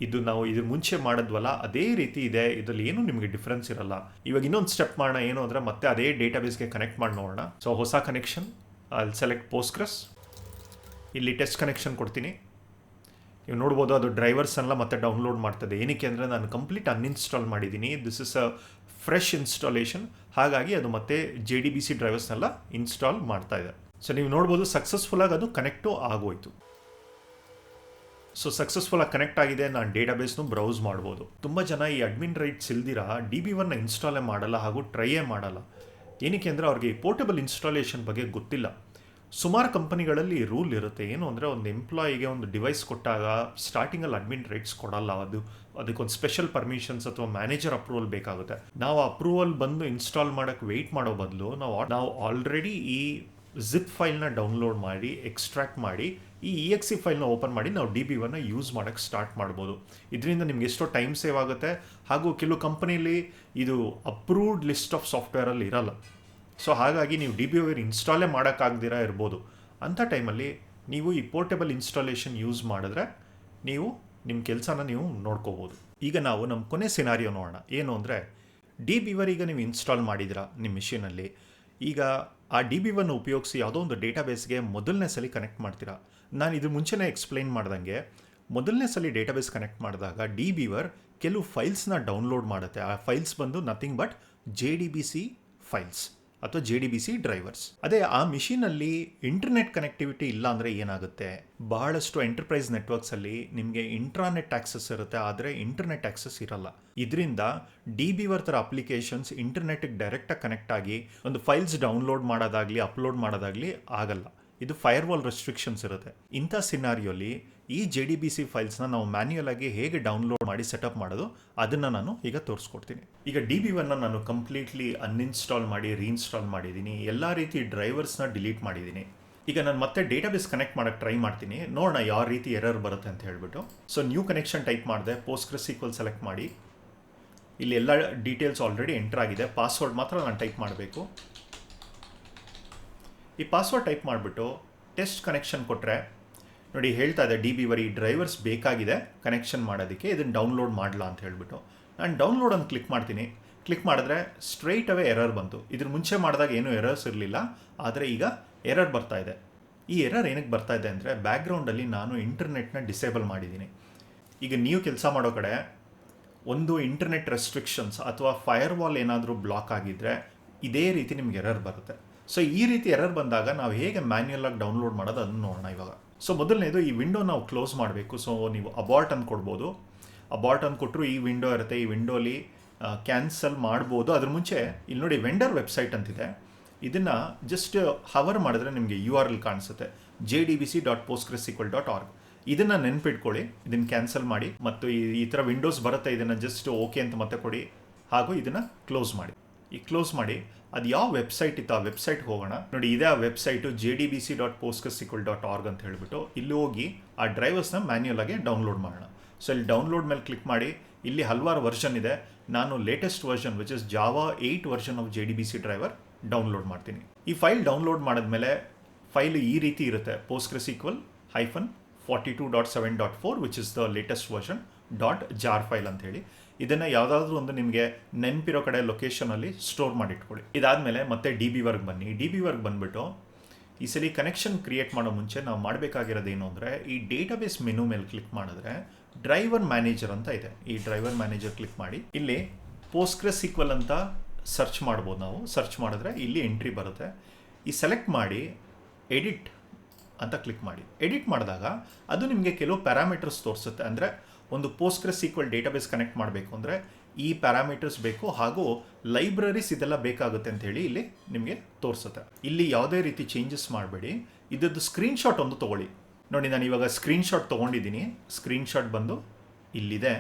ಇದು ನಾವು ಇದ್ರ ಮುಂಚೆ ಮಾಡಿದ್ವಲ್ಲ ಅದೇ ರೀತಿ ಇದೆ, ಇದರಲ್ಲಿ ಏನು ನಿಮಗೆ ಡಿಫ್ರೆನ್ಸ್ ಇರಲ್ಲ. ಇವಾಗ ಇನ್ನೊಂದು ಸ್ಟೆಪ್ ಮಾಡೋಣ, ಏನು ಅಂದರೆ ಮತ್ತೆ ಅದೇ ಡೇಟಾಬೇಸ್ಗೆ ಕನೆಕ್ಟ್ ಮಾಡಿ ನೋಡೋಣ. ಸೊ ಹೊಸ ಕನೆಕ್ಷನ್, ಅಲ್ಲಿ ಸೆಲೆಕ್ಟ್ ಪೋಸ್ಟ್ಗ್ರೆಸ್, ಇಲ್ಲಿ ಟೆಸ್ಟ್ ಕನೆಕ್ಷನ್ ಕೊಡ್ತೀನಿ. ನೀವು ನೋಡ್ಬೋದು ಅದು ಡ್ರೈವರ್ಸ್ ಎಲ್ಲ ಮತ್ತೆ ಡೌನ್ಲೋಡ್ ಮಾಡ್ತದೆ. ಏನಕ್ಕೆ ಅಂದರೆ ನಾನು ಕಂಪ್ಲೀಟ್ ಅನ್ಇನ್ಸ್ಟಾಲ್ ಮಾಡಿದ್ದೀನಿ. This is a fresh installation, ಹಾಗಾಗಿ ಅದು ಮತ್ತೆ JDBC ಡ್ರೈವರ್ಸ್ನೆಲ್ಲ ಇನ್ಸ್ಟಾಲ್ ಮಾಡ್ತಾ ಇದೆ. ಸೊ ನೀವು ನೋಡ್ಬೋದು ಸಕ್ಸಸ್ಫುಲ್ಲಾಗಿ ಅದು ಕನೆಕ್ಟು ಆಗೋಯ್ತು. ಸೊ ಸಕ್ಸಸ್ಫುಲ್ಲಾಗಿ ಕನೆಕ್ಟ್ ಆಗಿದೆ. ನಾನು ಡೇಟಾಬೇಸ್ನು ಬ್ರೌಸ್ ಮಾಡ್ಬೋದು. ತುಂಬ ಜನ ಈ ಅಡ್ಮಿನ್ ರೈಟ್ಸ್ ಇಲ್ದಿರ DBeaverನ ಇನ್ಸ್ಟಾಲೇ ಮಾಡಲ್ಲ ಹಾಗೂ ಟ್ರೈಯೇ ಮಾಡಲ್ಲ. ಏನಕ್ಕೆ ಅಂದರೆ ಅವ್ರಿಗೆ ಈ ಪೋರ್ಟಬಲ್ ಇನ್ಸ್ಟಾಲೇಷನ್ ಬಗ್ಗೆ ಗೊತ್ತಿಲ್ಲ. ಸುಮಾರು ಕಂಪನಿಗಳಲ್ಲಿ ರೂಲ್ ಇರುತ್ತೆ, ಏನು ಅಂದರೆ ಒಂದು ಎಂಪ್ಲಾಯಿಗೆ ಒಂದು ಡಿವೈಸ್ ಕೊಟ್ಟಾಗ ಸ್ಟಾರ್ಟಿಂಗಲ್ಲಿ ಅಡ್ಮಿನ್ ರೈಟ್ಸ್ ಕೊಡಲ್ಲ. ಅದಕ್ಕೊಂದು ಸ್ಪೆಷಲ್ ಪರ್ಮಿಷನ್ಸ್ ಅಥವಾ ಮ್ಯಾನೇಜರ್ ಅಪ್ರೂವಲ್ ಬೇಕಾಗುತ್ತೆ. ನಾವು ಅಪ್ರೂವಲ್ ಬಂದು ಇನ್ಸ್ಟಾಲ್ ಮಾಡೋಕ್ಕೆ ವೆಯ್ಟ್ ಮಾಡೋ ಬದಲು ನಾವು ಆಲ್ರೆಡಿ ಈ ಜಿಪ್ ಫೈಲ್ನ ಡೌನ್ಲೋಡ್ ಮಾಡಿ ಎಕ್ಸ್ಟ್ರಾಕ್ಟ್ ಮಾಡಿ ಈ exe ಫೈಲ್ನ ಓಪನ್ ಮಾಡಿ ನಾವು DBeaverನ ಯೂಸ್ ಮಾಡೋಕ್ಕೆ ಸ್ಟಾರ್ಟ್ ಮಾಡ್ಬೋದು. ಇದರಿಂದ ನಿಮ್ಗೆ ಎಷ್ಟೋ ಟೈಮ್ ಸೇವ್ ಆಗುತ್ತೆ. ಹಾಗೂ ಕೆಲವು ಕಂಪನಿಲಿ ಇದು ಅಪ್ರೂವ್ಡ್ ಲಿಸ್ಟ್ ಆಫ್ ಸಾಫ್ಟ್ವೇರಲ್ಲಿ ಇರಲ್ಲ. ಸೊ ಹಾಗಾಗಿ ನೀವು DBeaver ಇನ್ಸ್ಟಾಲೇ ಮಾಡೋಕ್ಕಾಗ್ದಿರ ಇರ್ಬೋದು. ಅಂಥ ಟೈಮಲ್ಲಿ ನೀವು ಈ ಪೋರ್ಟೇಬಲ್ ಇನ್ಸ್ಟಾಲೇಷನ್ ಯೂಸ್ ಮಾಡಿದ್ರೆ ನೀವು ನಿಮ್ಮ ಕೆಲಸನ ನೀವು ನೋಡ್ಕೋಬೋದು. ಈಗ ನಾವು ನಮ್ಮ ಕೊನೆ ಸಿನಾರಿಯೋ ನೋಡೋಣ. ಏನು ಅಂದರೆ DBeaver ಈಗ ನೀವು ಇನ್ಸ್ಟಾಲ್ ಮಾಡಿದಿರಾ ನಿಮ್ಮ ಮಿಷಿನಲ್ಲಿ. ಈಗ ಆ DBeaverನ ಉಪಯೋಗಿಸಿ ಯಾವುದೋ ಒಂದು ಡೇಟಾಬೇಸ್ಗೆ ಮೊದಲನೇ ಸಲ ಕನೆಕ್ಟ್ ಮಾಡ್ತೀರಾ. ನಾನು ಇದ್ರ ಮುಂಚೆನೇ ಎಕ್ಸ್ಪ್ಲೈನ್ ಮಾಡ್ದಂಗೆ ಮೊದಲನೇ ಸಲ ಡೇಟಾಬೇಸ್ ಕನೆಕ್ಟ್ ಮಾಡಿದಾಗ DBeaver ಕೆಲವು ಫೈಲ್ಸ್ನ ಡೌನ್ಲೋಡ್ ಮಾಡುತ್ತೆ. ಆ ಫೈಲ್ಸ್ ಬಂದು ನಥಿಂಗ್ ಬಟ್ JDBC ಫೈಲ್ಸ್ ಅಥವಾ JDBC ಡ್ರೈವರ್ಸ್. ಅದೇ ಆ ಮಿಷಿನಲ್ಲಿ ಇಂಟರ್ನೆಟ್ ಕನೆಕ್ಟಿವಿಟಿ ಇಲ್ಲ ಅಂದರೆ ಏನಾಗುತ್ತೆ, ಬಹಳಷ್ಟು ಎಂಟರ್ಪ್ರೈಸ್ ನೆಟ್ವರ್ಕ್ಸಲ್ಲಿ ನಿಮಗೆ ಇಂಟ್ರಾನೆಟ್ ಆಕ್ಸೆಸ್ ಇರುತ್ತೆ, ಆದರೆ ಇಂಟರ್ನೆಟ್ ಆಕ್ಸೆಸ್ ಇರಲ್ಲ. ಇದರಿಂದ DBeaver ಥರ ಅಪ್ಲಿಕೇಶನ್ಸ್ ಇಂಟರ್ನೆಟ್ಗೆ ಡೈರೆಕ್ಟಾಗಿ ಕನೆಕ್ಟ್ ಆಗಿ ಒಂದು ಫೈಲ್ಸ್ ಡೌನ್ಲೋಡ್ ಮಾಡೋದಾಗಲಿ ಅಪ್ಲೋಡ್ ಮಾಡೋದಾಗಲಿ ಆಗಲ್ಲ. ಇದು ಫೈರ್ವಾಲ್ ರೆಸ್ಟ್ರಿಕ್ಷನ್ಸ್ ಇರುತ್ತೆ. ಇಂಥ ಸಿನಾರಿಯೋಲಿ ಈ JDBC ಫೈಲ್ಸ್ನ ನಾವು ಮ್ಯಾನ್ಯುಯಲ್ ಆಗಿ ಹೇಗೆ ಡೌನ್ಲೋಡ್ ಮಾಡಿ ಸೆಟಪ್ ಮಾಡೋದು ಅದನ್ನು ನಾನು ಈಗ ತೋರಿಸ್ಕೊಡ್ತೀನಿ. ಈಗ DBeaverನ ನಾನು ಕಂಪ್ಲೀಟ್ಲಿ ಅನ್ಇನ್ಸ್ಟಾಲ್ ಮಾಡಿ ರೀಇನ್ಸ್ಟಾಲ್ ಮಾಡಿದ್ದೀನಿ. ಎಲ್ಲ ರೀತಿ ಡ್ರೈವರ್ಸ್ನ ಡಿಲೀಟ್ ಮಾಡಿದ್ದೀನಿ. ಈಗ ನಾನು ಮತ್ತೆ ಡೇಟಾಬೇಸ್ ಕನೆಕ್ಟ್ ಮಾಡೋಕ್ಕೆ ಟ್ರೈ ಮಾಡ್ತೀನಿ, ನೋಡೋಣ ಯಾವ ರೀತಿ ಎರರ್ ಬರುತ್ತೆ ಅಂತ ಹೇಳ್ಬಿಟ್ಟು. ಸೊ ನ್ಯೂ ಕನೆಕ್ಷನ್ ಟೈಪ್ ಮಾಡಿದೆ, PostgreSQL ಸೆಲೆಕ್ಟ್ ಮಾಡಿ. ಇಲ್ಲಿ ಎಲ್ಲ ಡೀಟೇಲ್ಸ್ ಆಲ್ರೆಡಿ ಎಂಟರ್ ಆಗಿದೆ. ಪಾಸ್ವರ್ಡ್ ಮಾತ್ರ ನಾನು ಟೈಪ್ ಮಾಡಬೇಕು. ಈ ಪಾಸ್ವರ್ಡ್ ಟೈಪ್ ಮಾಡಿಬಿಟ್ಟು ಟೆಸ್ಟ್ ಕನೆಕ್ಷನ್ ಕೊಟ್ಟರೆ ನೋಡಿ ಹೇಳ್ತಾ ಇದೆ DBeaver ಈ ಡ್ರೈವರ್ಸ್ ಬೇಕಾಗಿದೆ ಕನೆಕ್ಷನ್ ಮಾಡೋದಕ್ಕೆ, ಇದನ್ನು ಡೌನ್ಲೋಡ್ ಮಾಡಲ್ಲ ಅಂತ ಹೇಳ್ಬಿಟ್ಟು. ನಾನು ಡೌನ್ಲೋಡ್ ಅಂತ ಕ್ಲಿಕ್ ಮಾಡ್ತೀನಿ. ಕ್ಲಿಕ್ ಮಾಡಿದ್ರೆ ಸ್ಟ್ರೈಟ್ ಅವೇ ಎರರ್ ಬಂತು. ಇದ್ರ ಮುಂಚೆ ಮಾಡಿದಾಗ ಏನೂ ಎರರ್ಸ್ ಇರಲಿಲ್ಲ, ಆದರೆ ಈಗ ಎರರ್ ಬರ್ತಾ ಇದೆ. ಈ ಎರರ್ ಏನಕ್ಕೆ ಬರ್ತಾ ಇದೆ ಅಂದರೆ ಬ್ಯಾಕ್ಗ್ರೌಂಡಲ್ಲಿ ನಾನು ಇಂಟರ್ನೆಟ್ನ ಡಿಸೇಬಲ್ ಮಾಡಿದ್ದೀನಿ. ಈಗ ನೀವು ಕೆಲಸ ಮಾಡೋ ಕಡೆ ಒಂದು ಇಂಟರ್ನೆಟ್ ರೆಸ್ಟ್ರಿಕ್ಷನ್ಸ್ ಅಥವಾ ಫೈರ್ವಾಲ್ ಏನಾದರೂ ಬ್ಲಾಕ್ ಆಗಿದ್ದರೆ ಇದೇ ರೀತಿ ನಿಮ್ಗೆ ಎರರ್ ಬರುತ್ತೆ. ಸೊ ಈ ರೀತಿ ಎರರ್ ಬಂದಾಗ ನಾವು ಹೇಗೆ ಮ್ಯಾನ್ಯುಯಲ್ ಆಗಿ ಡೌನ್ಲೋಡ್ ಮಾಡೋದು ಅದನ್ನು ನೋಡೋಣ ಇವಾಗ. ಸೊ ಮೊದಲನೇದು ಈ ವಿಂಡೋ ನಾವು ಕ್ಲೋಸ್ ಮಾಡಬೇಕು. ಸೊ ನೀವು ಅಬಾರ್ಟ್ ಅಂತ ಕೊಡ್ಬೋದು. ಅಬಾರ್ಟ್ ಅಂತ ಕೊಟ್ಟರು ಈ ವಿಂಡೋ ಇರುತ್ತೆ. ಈ ವಿಂಡೋಲಿ ಕ್ಯಾನ್ಸಲ್ ಮಾಡ್ಬೋದು. ಅದ್ರ ಮುಂಚೆ ಇಲ್ಲಿ ನೋಡಿ ವೆಂಡರ್ ವೆಬ್ಸೈಟ್ ಅಂತಿದೆ. ಇದನ್ನು ಜಸ್ಟ್ ಹವರ್ ಮಾಡಿದ್ರೆ ನಿಮಗೆ URL ಕಾಣಿಸುತ್ತೆ, jdbc.postgresql.org. ಇದನ್ನು ನೆನ್ಪಿಟ್ಕೊಳ್ಳಿ. ಇದನ್ನು ಕ್ಯಾನ್ಸಲ್ ಮಾಡಿ ಮತ್ತು ಈ ಥರ ವಿಂಡೋಸ್ ಬರುತ್ತೆ, ಇದನ್ನು ಜಸ್ಟ್ ಓಕೆ ಅಂತ ಮತ್ತೆ ಕೊಡಿ. ಹಾಗೂ ಇದನ್ನು ಕ್ಲೋಸ್ ಮಾಡಿ. ಈ ಕ್ಲೋಸ್ ಮಾಡಿ ಅದು ಯಾವ ವೆಬ್ಸೈಟ್ ಇತ್ತು ಆ ವೆಬ್ಸೈಟ್ಗೆ ಹೋಗೋಣ. ನೋಡಿ ಇದೇ ಆ ವೆಬ್ಸೈಟು jdbc.postgresql.org ಅಂತ ಹೇಳ್ಬಿಟ್ಟು ಇಲ್ಲಿ ಹೋಗಿ ಆ ಡ್ರೈವರ್ಸ್ನ ಮ್ಯಾನ್ಯುಯಲ್ ಆಗಿ ಡೌನ್ಲೋಡ್ ಮಾಡೋಣ. ಸೊ ಇಲ್ಲಿ ಡೌನ್ಲೋಡ್ ಮೇಲೆ ಕ್ಲಿಕ್ ಮಾಡಿ. ಇಲ್ಲಿ ಹಲವಾರು ವರ್ಷನ್ ಇದೆ. ನಾನು latest version which is Java 8 version of JDBC driver download ಮಾಡ್ತೀನಿ. ಈ ಫೈಲ್ ಡೌನ್ಲೋಡ್ ಮಾಡಿದ್ಮೇಲೆ ಫೈಲ್ ಈ ರೀತಿ ಇರುತ್ತೆ, PostgreSQL-42.7.4 which is the latest version .jar file ಅಂತ ಹೇಳಿ. ಇದನ್ನು ಯಾವುದಾದ್ರೂ ಒಂದು ನಿಮಗೆ ನೆನಪಿರೋ ಕಡೆ ಲೊಕೇಶನಲ್ಲಿ ಸ್ಟೋರ್ ಮಾಡಿಟ್ಕೊಳ್ಳಿ. ಇದಾದಮೇಲೆ ಮತ್ತೆ DBeaverಗೆ ಬನ್ನಿ. DBeaverಗೆ ಬಂದುಬಿಟ್ಟು ಈ ಸಲ ಕನೆಕ್ಷನ್ ಕ್ರಿಯೇಟ್ ಮಾಡೋ ಮುಂಚೆ ನಾವು ಮಾಡಬೇಕಾಗಿರೋದೇನು ಅಂದರೆ ಈ ಡೇಟಾಬೇಸ್ ಮೆನು ಮೇಲೆ ಕ್ಲಿಕ್ ಮಾಡಿದ್ರೆ ಡ್ರೈವರ್ ಮ್ಯಾನೇಜರ್ ಅಂತ ಇದೆ. ಈ ಡ್ರೈವರ್ ಮ್ಯಾನೇಜರ್ ಕ್ಲಿಕ್ ಮಾಡಿ. ಇಲ್ಲಿ PostgreSQL ಅಂತ ಸರ್ಚ್ ಮಾಡ್ಬೋದು. ನಾವು ಸರ್ಚ್ ಮಾಡಿದ್ರೆ ಇಲ್ಲಿ ಎಂಟ್ರಿ ಬರುತ್ತೆ. ಈ ಸೆಲೆಕ್ಟ್ ಮಾಡಿ ಎಡಿಟ್ ಅಂತ ಕ್ಲಿಕ್ ಮಾಡಿ. ಎಡಿಟ್ ಮಾಡಿದಾಗ ಅದು ನಿಮಗೆ ಕೆಲವು ಪ್ಯಾರಾಮೀಟರ್ಸ್ ತೋರಿಸುತ್ತೆ. ಅಂದರೆ ಒಂದು PostgreSQL ಡೇಟಾಬೇಸ್ ಕನೆಕ್ಟ್ ಮಾಡಬೇಕು ಅಂದರೆ ಈ ಪ್ಯಾರಾಮೀಟರ್ಸ್ ಬೇಕು ಹಾಗೂ ಲೈಬ್ರರೀಸ್ ಇದೆಲ್ಲ ಬೇಕಾಗುತ್ತೆ ಅಂತ ಹೇಳಿ ಇಲ್ಲಿ ನಿಮಗೆ ತೋರಿಸುತ್ತೆ. ಇಲ್ಲಿ ಯಾವುದೇ ರೀತಿ ಚೇಂಜಸ್ ಮಾಡಬೇಡಿ. ಇದದ್ದು ಸ್ಕ್ರೀನ್ಶಾಟ್ ಒಂದು ತೊಗೊಳ್ಳಿ. ನೋಡಿ ನಾನು ಇವಾಗ ಸ್ಕ್ರೀನ್ಶಾಟ್ ತೊಗೊಂಡಿದ್ದೀನಿ. ಸ್ಕ್ರೀನ್ಶಾಟ್ ಬಂದು ಇಲ್ಲಿದೆ,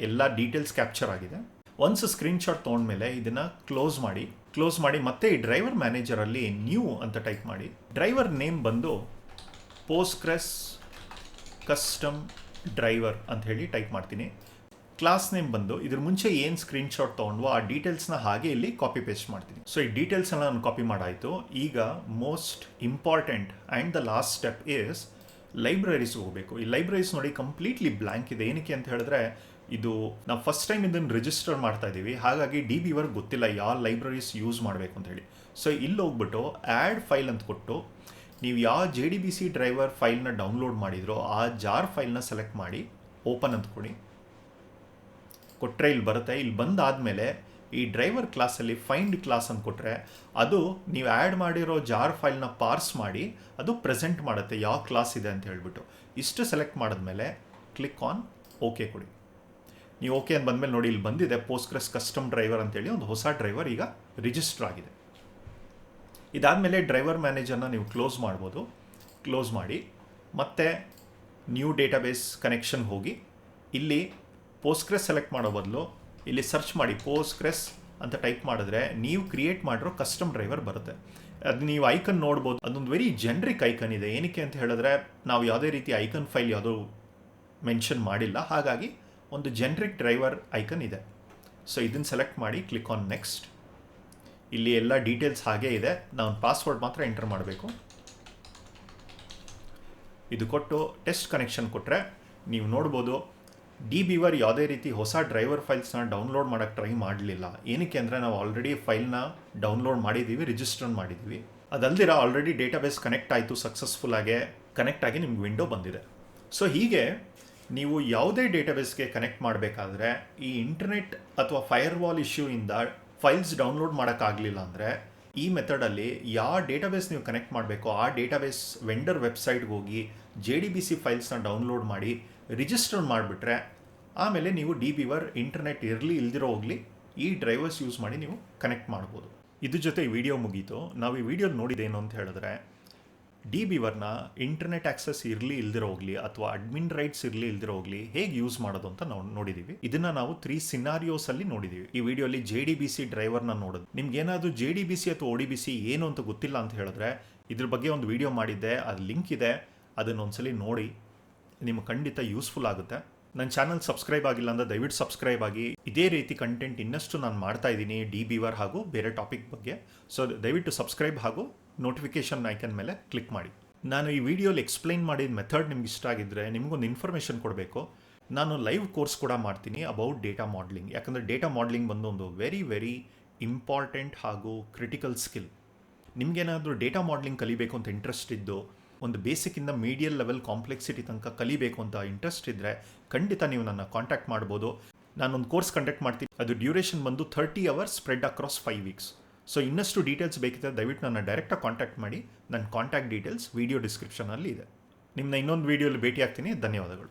ಎಲ್ಲ ಡೀಟೇಲ್ಸ್ ಕ್ಯಾಪ್ಚರ್ ಆಗಿದೆ. ಒನ್ಸ್ ಸ್ಕ್ರೀನ್ಶಾಟ್ ತೊಗೊಂಡ್ಮೇಲೆ ಇದನ್ನು ಕ್ಲೋಸ್ ಮಾಡಿ ಮತ್ತೆ ಈ ಡ್ರೈವರ್ ಮ್ಯಾನೇಜರಲ್ಲಿ ನ್ಯೂ ಅಂತ ಟೈಪ್ ಮಾಡಿ. ಡ್ರೈವರ್ ನೇಮ್ ಬಂದು Postgres ಕಸ್ಟಮ್ ಡ್ರೈವರ್ ಅಂತ ಹೇಳಿ ಟೈಪ್ ಮಾಡ್ತೀನಿ. ಕ್ಲಾಸ್ ನೇಮ್ ಬಂದು ಇದ್ರ ಮುಂಚೆ ಏನು ಸ್ಕ್ರೀನ್ಶಾಟ್ ತೊಗೊಂಡು ಆ ಡೀಟೇಲ್ಸ್ನ ಹಾಗೆ ಇಲ್ಲಿ ಕಾಪಿ ಪೇಸ್ಟ್ ಮಾಡ್ತೀನಿ. ಸೊ ಈ ಡೀಟೇಲ್ಸ್ ಎಲ್ಲ ನಾನು ಕಾಪಿ ಮಾಡಾಯಿತು. ಈಗ most important and the last step is libraries ಹೋಗಬೇಕು. ಈ ಲೈಬ್ರರೀಸ್ ನೋಡಿ ಕಂಪ್ಲೀಟ್ಲಿ ಬ್ಲ್ಯಾಂಕ್ ಇದೆ. ಏನಕ್ಕೆ ಅಂತ ಹೇಳಿದ್ರೆ ಇದು ನಾವು ಫಸ್ಟ್ ಟೈಮ್ ಇದನ್ನು ರಿಜಿಸ್ಟರ್ ಮಾಡ್ತಾ ಇದ್ದೀವಿ, ಹಾಗಾಗಿ DBeaver ಗೊತ್ತಿಲ್ಲ ಯಾವ ಲೈಬ್ರರೀಸ್ ಯೂಸ್ ಮಾಡಬೇಕು ಅಂತ ಹೇಳಿ. ಸೊ ಇಲ್ಲಿ ಹೋಗ್ಬಿಟ್ಟು ಆ್ಯಡ್ ಫೈಲ್ ಅಂತ ಕೊಟ್ಟು ನೀವು ಯಾವ JDBC ಡ್ರೈವರ್ ಫೈಲ್ನ ಡೌನ್ಲೋಡ್ ಮಾಡಿದ್ರೋ ಆ ಜಾರ್ ಫೈಲ್ನ ಸೆಲೆಕ್ಟ್ ಮಾಡಿ ಓಪನ್ ಅಂತ ಕೊಡಿ. ಕೊಟ್ಟರೆ ಇಲ್ಲಿ ಬರುತ್ತೆ. ಇಲ್ಲಿ ಬಂದಾದಮೇಲೆ ಈ ಡ್ರೈವರ್ ಕ್ಲಾಸಲ್ಲಿ ಫೈಂಡ್ ಕ್ಲಾಸ್ ಅಂತ ಕೊಟ್ಟರೆ ಅದು ನೀವು ಆ್ಯಡ್ ಮಾಡಿರೋ ಜಾರ್ ಫೈಲ್ನ ಪಾರ್ಸ್ ಮಾಡಿ ಅದು ಪ್ರೆಸೆಂಟ್ ಮಾಡುತ್ತೆ ಯಾವ ಕ್ಲಾಸ್ ಇದೆ ಅಂತ ಹೇಳ್ಬಿಟ್ಟು. ಇಷ್ಟು ಸೆಲೆಕ್ಟ್ ಮಾಡಿದ್ಮೇಲೆ ಕ್ಲಿಕ್ ಆನ್ ಓಕೆ ಕೊಡಿ. ನೀವು ಓಕೆ ಅಂತ ಬಂದಮೇಲೆ ನೋಡಿ ಇಲ್ಲಿ ಬಂದಿದೆ ಪೋಸ್ಟ್ಗ್ರೆಸ್ ಕಸ್ಟಮ್ ಡ್ರೈವರ್ ಅಂತೇಳಿ ಒಂದು ಹೊಸ ಡ್ರೈವರ್ ಈಗ ರಿಜಿಸ್ಟರ್ ಆಗಿದೆ. ಇದಾದಮೇಲೆ ಡ್ರೈವರ್ ಮ್ಯಾನೇಜರ್ನ ನೀವು ಕ್ಲೋಸ್ ಮಾಡ್ಬೋದು. ಕ್ಲೋಸ್ ಮಾಡಿ ಮತ್ತೆ ನ್ಯೂ ಡೇಟಾಬೇಸ್ ಕನೆಕ್ಷನ್ ಹೋಗಿ ಇಲ್ಲಿ ಪೋಸ್ಟ್ಗ್ರೆಸ್ ಸೆಲೆಕ್ಟ್ ಮಾಡೋ ಬದಲು ಇಲ್ಲಿ ಸರ್ಚ್ ಮಾಡಿ ಪೋಸ್ಟ್ಗ್ರೆಸ್ ಅಂತ ಟೈಪ್ ಮಾಡಿದ್ರೆ ನೀವು ಕ್ರಿಯೇಟ್ ಮಾಡಿರೋ ಕಸ್ಟಮ್ ಡ್ರೈವರ್ ಬರುತ್ತೆ. ಅದು ನೀವು ಐಕನ್ ನೋಡ್ಬೋದು. ಅದೊಂದು ವೆರಿ ಜೆನ್ರಿಕ್ ಐಕನ್ ಇದೆ. ಏನಕ್ಕೆ ಅಂತ ಹೇಳಿದ್ರೆ ನಾವು ಯಾವುದೇ ರೀತಿ ಐಕನ್ ಫೈಲ್ ಯಾವುದೋ ಮೆನ್ಷನ್ ಮಾಡಿಲ್ಲ, ಹಾಗಾಗಿ ಒಂದು ಜೆನ್ರಿಕ್ ಡ್ರೈವರ್ ಐಕನ್ ಇದೆ. ಸೊ ಇದನ್ನು ಸೆಲೆಕ್ಟ್ ಮಾಡಿ ಕ್ಲಿಕ್ ಆನ್ ನೆಕ್ಸ್ಟ್. ಇಲ್ಲಿ ಎಲ್ಲ ಡೀಟೇಲ್ಸ್ ಹಾಗೇ ಇದೆ, ನಾವು ಪಾಸ್ವರ್ಡ್ ಮಾತ್ರ ಎಂಟರ್ ಮಾಡಬೇಕು. ಇದು ಕೊಟ್ಟು ಟೆಸ್ಟ್ ಕನೆಕ್ಷನ್ ಕೊಟ್ಟರೆ ನೀವು ನೋಡ್ಬೋದು DBeaver ಯಾವುದೇ ರೀತಿ ಹೊಸ ಡ್ರೈವರ್ ಫೈಲ್ಸ್ನ ಡೌನ್ಲೋಡ್ ಮಾಡೋಕ್ಕೆ ಟ್ರೈ ಮಾಡಲಿಲ್ಲ. ಏನಕ್ಕೆ ಅಂದರೆ ನಾವು ಆಲ್ರೆಡಿ ಫೈಲ್ನ ಡೌನ್ಲೋಡ್ ಮಾಡಿದ್ದೀವಿ, ರಿಜಿಸ್ಟರ್ ಮಾಡಿದ್ದೀವಿ. ಅದಲ್ದಿರ ಆಲ್ರೆಡಿ ಡೇಟಾಬೇಸ್ ಕನೆಕ್ಟ್ ಆಯಿತು, ಸಕ್ಸಸ್ಫುಲ್ಲಾಗೆ ಕನೆಕ್ಟ್ ಆಗಿ ನಿಮ್ಗೆ ವಿಂಡೋ ಬಂದಿದೆ. ಸೊ ಹೀಗೆ ನೀವು ಯಾವುದೇ ಡೇಟಾಬೇಸ್ಗೆ ಕನೆಕ್ಟ್ ಮಾಡಬೇಕಾದ್ರೆ ಈ ಇಂಟರ್ನೆಟ್ ಅಥವಾ ಫೈರ್ವಾಲ್ ಇಶ್ಯೂಯಿಂದ ಫೈಲ್ಸ್ ಡೌನ್ಲೋಡ್ ಮಾಡೋಕ್ಕಾಗಲಿಲ್ಲ ಅಂದರೆ ಈ ಮೆಥಡಲ್ಲಿ ಯಾವ ಡೇಟಾಬೇಸ್ ನೀವು ಕನೆಕ್ಟ್ ಮಾಡಬೇಕು ಆ ಡೇಟಾಬೇಸ್ ವೆಂಡರ್ ವೆಬ್ಸೈಟ್ಗೆ ಹೋಗಿ JDBC ಫೈಲ್ಸ್ನ ಡೌನ್ಲೋಡ್ ಮಾಡಿ ರಿಜಿಸ್ಟರ್ ಮಾಡಿಬಿಟ್ರೆ ಆಮೇಲೆ ನೀವು DBeaver ಇಂಟರ್ನೆಟ್ ಇರಲಿ ಇಲ್ದಿರೋ ಹೋಗಲಿ ಈ ಡ್ರೈವರ್ಸ್ ಯೂಸ್ ಮಾಡಿ ನೀವು ಕನೆಕ್ಟ್ ಮಾಡ್ಬೋದು. ಇದ್ರ ಜೊತೆ ಈ ವಿಡಿಯೋ ಮುಗೀತು. ನಾವು ಈ ವಿಡಿಯೋ ನೋಡಿದ್ದೇನು ಅಂತ ಹೇಳಿದ್ರೆ DBeaverನ ಇಂಟರ್ನೆಟ್ ಆಕ್ಸೆಸ್ ಇರಲಿ ಇಲ್ದಿರೋ ಹೋಗಲಿ ಅಥವಾ ಅಡ್ಮಿನ್ ರೈಟ್ಸ್ ಇರಲಿ ಇಲ್ದಿರೋ ಹೋಗಲಿ ಹೇಗೆ ಯೂಸ್ ಮಾಡೋದು ಅಂತ ನಾವು ನೋಡಿದ್ದೀವಿ. ಇದನ್ನ ನಾವು 3 ಸಿನಾರಿಯೋಸಲ್ಲಿ ನೋಡಿದ್ದೀವಿ. ಈ ವಿಡಿಯೋಲಿ JDBC ಡ್ರೈವರ್ನ ನೋಡೋದು. ನಿಮ್ಗೆ ಏನಾದರೂ JDBC ಅಥವಾ ODBC ಏನು ಅಂತ ಗೊತ್ತಿಲ್ಲ ಅಂತ ಹೇಳಿದ್ರೆ ಇದ್ರ ಬಗ್ಗೆ ಒಂದು ವಿಡಿಯೋ ಮಾಡಿದ್ದೆ, ಅದು ಲಿಂಕ್ ಇದೆ, ಅದನ್ನೊಂದ್ಸಲಿ ನೋಡಿ, ನಿಮ್ಗೆ ಖಂಡಿತ ಯೂಸ್ಫುಲ್ ಆಗುತ್ತೆ. ನನ್ನ ಚಾನಲ್ ಸಬ್ಸ್ಕ್ರೈಬ್ ಆಗಿಲ್ಲ ಅಂದರೆ ದಯವಿಟ್ಟು ಸಬ್ಸ್ಕ್ರೈಬ್ ಆಗಿ. ಇದೇ ರೀತಿ ಕಂಟೆಂಟ್ ಇನ್ನಷ್ಟು ನಾನು ಮಾಡ್ತಾ ಇದ್ದೀನಿ DBeaver ಹಾಗೂ ಬೇರೆ ಟಾಪಿಕ್ ಬಗ್ಗೆ. ಸೊ ದಯವಿಟ್ಟು ಸಬ್ಸ್ಕ್ರೈಬ್ ಹಾಗೂ ನೋಟಿಫಿಕೇಷನ್ ಐಕನ್ ಮೇಲೆ ಕ್ಲಿಕ್ ಮಾಡಿ. ನಾನು ಈ ವಿಡಿಯೋಲಿ ಎಕ್ಸ್ಪ್ಲೈನ್ ಮಾಡಿದ ಮೆಥಡ್ ನಿಮ್ಗೆ ಇಷ್ಟ ಆಗಿದ್ದರೆ ನಿಮಗೊಂದು ಇನ್ಫಾರ್ಮೇಷನ್ ಕೊಡಬೇಕು. ನಾನು ಲೈವ್ ಕೋರ್ಸ್ ಕೂಡ ಮಾಡ್ತೀನಿ ಅಬೌಟ್ ಡೇಟಾ ಮಾಡಲಿಂಗ್. ಯಾಕಂದರೆ ಡೇಟಾ ಮಾಡಲಿಂಗ್ ಬಂದು ಒಂದು ವೆರಿ ಇಂಪಾರ್ಟೆಂಟ್ ಹಾಗೂ ಕ್ರಿಟಿಕಲ್ ಸ್ಕಿಲ್. ನಿಮಗೇನಾದರೂ ಡೇಟಾ ಮಾಡಲಿಂಗ್ ಕಲಿಬೇಕು ಅಂತ ಇಂಟ್ರೆಸ್ಟ್ ಇದ್ದು ಒಂದು ಬೇಸಿಕ್ಕಿಂದ ಮೀಡಿಯಲ್ ಲೆವೆಲ್ ಕಾಂಪ್ಲೆಕ್ಸಿಟಿ ತನಕ ಕಲಿಬೇಕು ಅಂತ ಇಂಟ್ರೆಸ್ಟ್ ಇದ್ದರೆ ಖಂಡಿತ ನೀವು ನನ್ನ ಕಾಂಟ್ಯಾಕ್ಟ್ ಮಾಡ್ಬೋದು. ನಾನೊಂದು ಕೋರ್ಸ್ ಕಂಡಕ್ಟ್ ಮಾಡ್ತೀನಿ. ಅದು ಡ್ಯೂರೇಷನ್ ಬಂದು 30 hours spread across 5 weeks. So ಇನ್ನಷ್ಟು ಡೀಟೇಲ್ಸ್ ಬೇಕಿದ್ದರೆ ದಯವಿಟ್ಟು ನನ್ನ ಡೈರೆಕ್ಟಾಗಿ ಕಾಂಟ್ಯಾಕ್ಟ್ ಮಾಡಿ. ನನ್ನ ಕಾಂಟ್ಯಾಕ್ಟ್ ಡೀಟೇಲ್ಸ್ ವಿಡಿಯೋ ಡಿಸ್ಕ್ರಿಪ್ಷನಲ್ಲಿ ಇದೆ. ನಿಮ್ಮನ್ನ ಇನ್ನೊಂದು ವಿಡಿಯೋಲಿ ಭೇಟಿ ಆಗ್ತೀನಿ. ಧನ್ಯವಾದಗಳು.